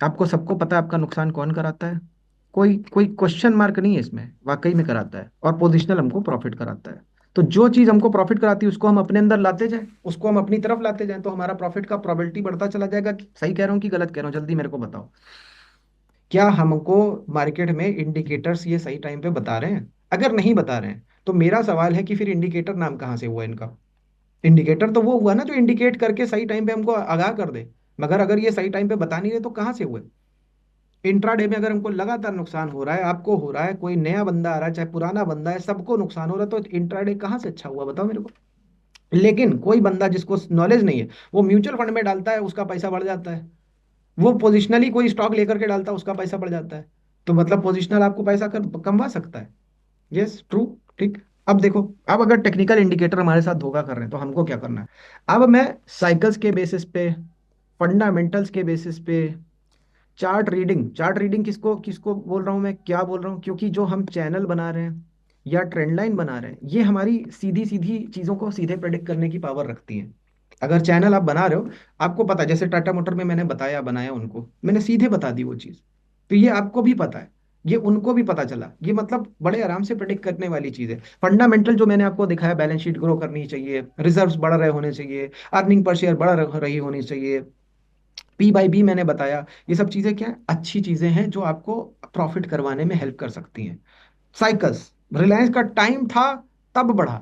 आपको सबको पता है आपका नुकसान कौन कराता है। कोई कोई क्वेश्चन मार्क नहीं है इसमें, वाकई में कराता है। और पोजिशनल हमको प्रॉफिट कराता है। तो जो चीज हमको प्रॉफिट कराती है उसको हम अपने अंदर लाते जाएं, उसको हम अपनी तरफ लाते जाएं, तो हमारा प्रॉफिट का प्रोबेबिलिटी बढ़ता चला जाएगा। सही कह रहा हूँ कि गलत कह रहा हूँ, जल्दी मेरे को बताओ। क्या हमको मार्केट में इंडिकेटर्स ये सही टाइम पे बता रहे हैं? अगर नहीं बता रहे हैं तो मेरा सवाल है कि फिर इंडिकेटर नाम कहाँ से हुआ इनका? इंडिकेटर तो वो हुआ ना जो इंडिकेट करके सही टाइम पे हमको आगाह कर दे। मगर अगर ये सही टाइम पे बता नहीं रहे तो कहाँ से हुए? इंट्राडे में अगर हमको लगातार नुकसान हो रहा है, आपको हो रहा है, कोई नया बंदा आ रहा है, चाहे पुराना बंदा है, सबको नुकसान हो रहा है, तो इंट्राडे कहाँ से अच्छा हुआ बताओ मेरे को? लेकिन कोई बंदा जिसको नॉलेज नहीं है वो म्यूचुअल फंड में डालता है, उसका पैसा बढ़ जाता है। वो पोजिशनली कोई स्टॉक लेकर के डालता है, उसका पैसा बढ़ जाता है। तो मतलब पोजिशनल आपको पैसा कमवा सकता है। Yes true. ठीक। अब देखो, अब अगर टेक्निकल इंडिकेटर हमारे साथ धोखा कर रहे हैं तो हमको क्या करना है? अब मैं साइकिल्स के बेसिस पे, फंडामेंटल्स के बेसिस पे, चार्ट रीडिंग किसको किसको बोल रहा हूँ मैं, क्या बोल रहा हूँ, क्योंकि जो हम चैनल बना रहे हैं या ट्रेंड लाइन बना रहे हैं, ये हमारी सीधी सीधी चीजों को सीधे प्रेडिक्ट करने की पावर रखती है। अगर चैनल आप बना रहे हो, आपको पता है, जैसे टाटा मोटर में मैंने बताया बनाया उनको, मैंने सीधे बता दी वो चीज। तो ये आपको भी पता है, ये उनको भी पता चला, ये मतलब बड़े आराम से प्रेडिक्ट करने वाली चीज है। फंडामेंटल जो मैंने आपको दिखाया, बैलेंस शीट ग्रो करनी चाहिए, रिजर्व्स बढ़ रहे होने चाहिए, अर्निंग पर शेयर रही होनी चाहिए, पी बाई बी मैंने बताया। ये सब चीजें क्या है, अच्छी चीजें हैं जो आपको प्रॉफिट करवाने में हेल्प कर सकती हैं। साइकिल्स, रिलायंस का टाइम था तब बढ़ा,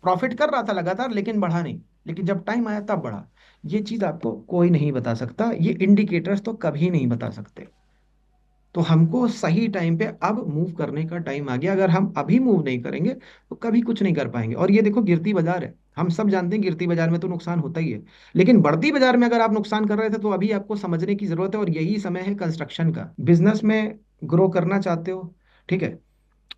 प्रॉफिट कर रहा था लगातार लेकिन बढ़ा नहीं, लेकिन जब टाइम आया तब बढ़ा। ये चीज आपको कोई नहीं बता सकता, ये इंडिकेटर्स तो कभी नहीं बता सकते। तो हमको सही टाइम पे अब मूव करने का टाइम आ गया। अगर हम अभी मूव नहीं करेंगे तो कभी कुछ नहीं कर पाएंगे। और ये देखो, गिरती बाजार है, हम सब जानते हैं गिरती बाजार में तो नुकसान होता ही है। लेकिन बढ़ती बाजार में अगर आप नुकसान कर रहे थे तो अभी आपको समझने की जरूरत है, और यही समय है कंस्ट्रक्शन का। बिजनेस में ग्रो करना चाहते हो, ठीक है,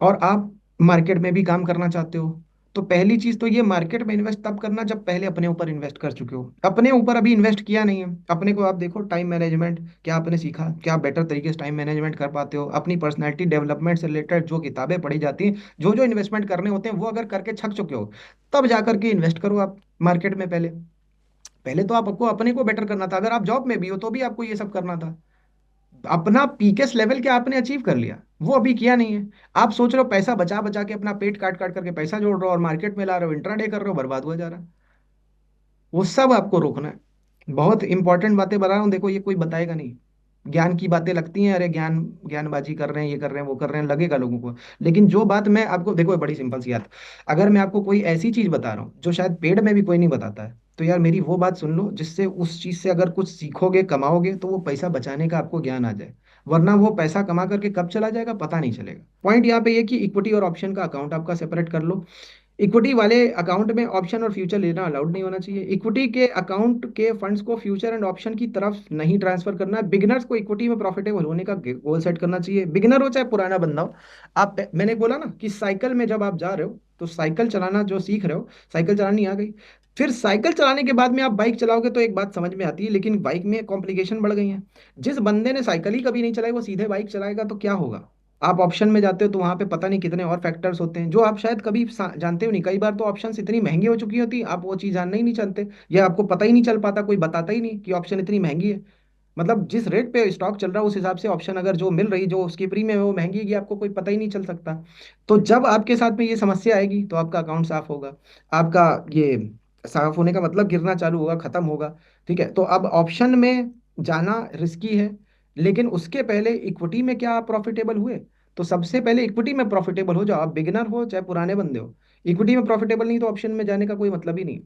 और आप मार्केट में भी काम करना चाहते हो, तो पहली चीज तो ये, मार्केट में इन्वेस्ट तब करना जब पहले अपने ऊपर इन्वेस्ट कर चुके हो। अपने ऊपर अभी इन्वेस्ट किया नहीं है अपने को, आप देखो टाइम मैनेजमेंट क्या आपने सीखा, क्या बेटर तरीके से टाइम मैनेजमेंट कर पाते हो, अपनी पर्सनैलिटी डेवलपमेंट से रिलेटेड जो किताबें पढ़ी जाती हैं, जो जो इन्वेस्टमेंट करने होते हैं, वो अगर करके थक चुके हो, तब जाकर के इन्वेस्ट करो आप मार्केट में। पहले पहले तो आपको अपने को बेटर करना था। अगर आप जॉब में भी हो तो भी आपको ये सब करना था। अपना पीकेस लेवल क्या आपने अचीव कर लिया? वो अभी किया नहीं है। आप सोच रहे हो पैसा बचा बचा के अपना पेट काट काट करके पैसा जोड़ रहे हो और मार्केट में ला रहे हो, इंट्राडे कर रहे हो, बर्बाद हुआ जा रहा है। वो सब आपको रोकना है। बहुत इंपॉर्टेंट बातें बता रहा हूँ, देखो ये कोई बताएगा नहीं। ज्ञान की बातें लगती हैं, अरे ज्ञान ज्ञानबाजी कर रहे हैं, ये कर रहे हैं, वो कर रहे हैं, लगेगा लोगों को। लेकिन जो बात मैं आपको, देखो ये बड़ी सिंपल सी बात, अगर मैं आपको कोई ऐसी चीज बता रहा हूँ जो शायद पेड़ में भी कोई नहीं बताता है, तो यार मेरी वो बात सुन लो जिससे उस चीज से अगर कुछ सीखोगे, कमाओगे, तो वो पैसा बचाने का आपको ज्ञान आ जाए। वरना वो पैसा कमा करके कब चला जाएगा पता नहीं चलेगा। पॉइंट यहाँ पे ये कि इक्विटी और ऑप्शन का अकाउंट आपका सेपरेट कर लो। इक्विटी वाले अकाउंट में ऑप्शन और फ्यूचर लेना अलाउड नहीं होना चाहिए। इक्विटी के अकाउंट के फंड्स को फ्यूचर एंड ऑप्शन की तरफ नहीं ट्रांसफर करना है। बिगिनर्स को इक्विटी में प्रॉफिटेबल होने का गोल सेट करना चाहिए, बिगिनर हो चाहे पुराना बंदा हो। आप, मैंने बोला ना कि साइकिल में जब आप जा रहे हो तो साइकिल चलाना जो सीख रहे हो, साइकिल चलानी आ गई, फिर साइकिल चलाने के बाद में आप बाइक चलाओगे तो एक बात समझ में आती है, लेकिन बाइक में कॉम्प्लिकेशन बढ़ गई है। जिस बंदे ने साइकिल ही कभी नहीं चलाई वो सीधे बाइक चलाएगा तो क्या होगा? आप ऑप्शन में जाते हो तो वहां पे पता नहीं कितने और फैक्टर्स होते हैं जो आप शायद कभी जानते हो नहीं। कई बार तो ऑप्शंस इतनी महंगी हो चुकी होती आप वो चीज जानने ही नहीं चलते, या आपको पता ही नहीं चल पाता, कोई बताता ही नहीं कि ऑप्शन इतनी महंगी है। मतलब जिस रेट पे स्टॉक चल रहा है उस हिसाब से ऑप्शन अगर जो मिल रही, जो उसकी प्रीमियम है वो महंगी है, ये आपको कोई पता ही नहीं चल सकता। तो जब आपके साथ में ये समस्या आएगी तो आपका अकाउंट साफ होगा। आपका ये साफ होने का मतलब गिरना चालू होगा, खत्म होगा। ठीक है, तो अब ऑप्शन में जाना रिस्की है, लेकिन उसके पहले इक्विटी में क्या आप प्रॉफिटेबल हुए? तो सबसे पहले इक्विटी में प्रॉफिटेबल हो जाओ, आप बिगिनर हो चाहे पुराने बंदे हो। इक्विटी में प्रॉफिटेबल नहीं तो ऑप्शन में जाने का कोई मतलब ही नहीं।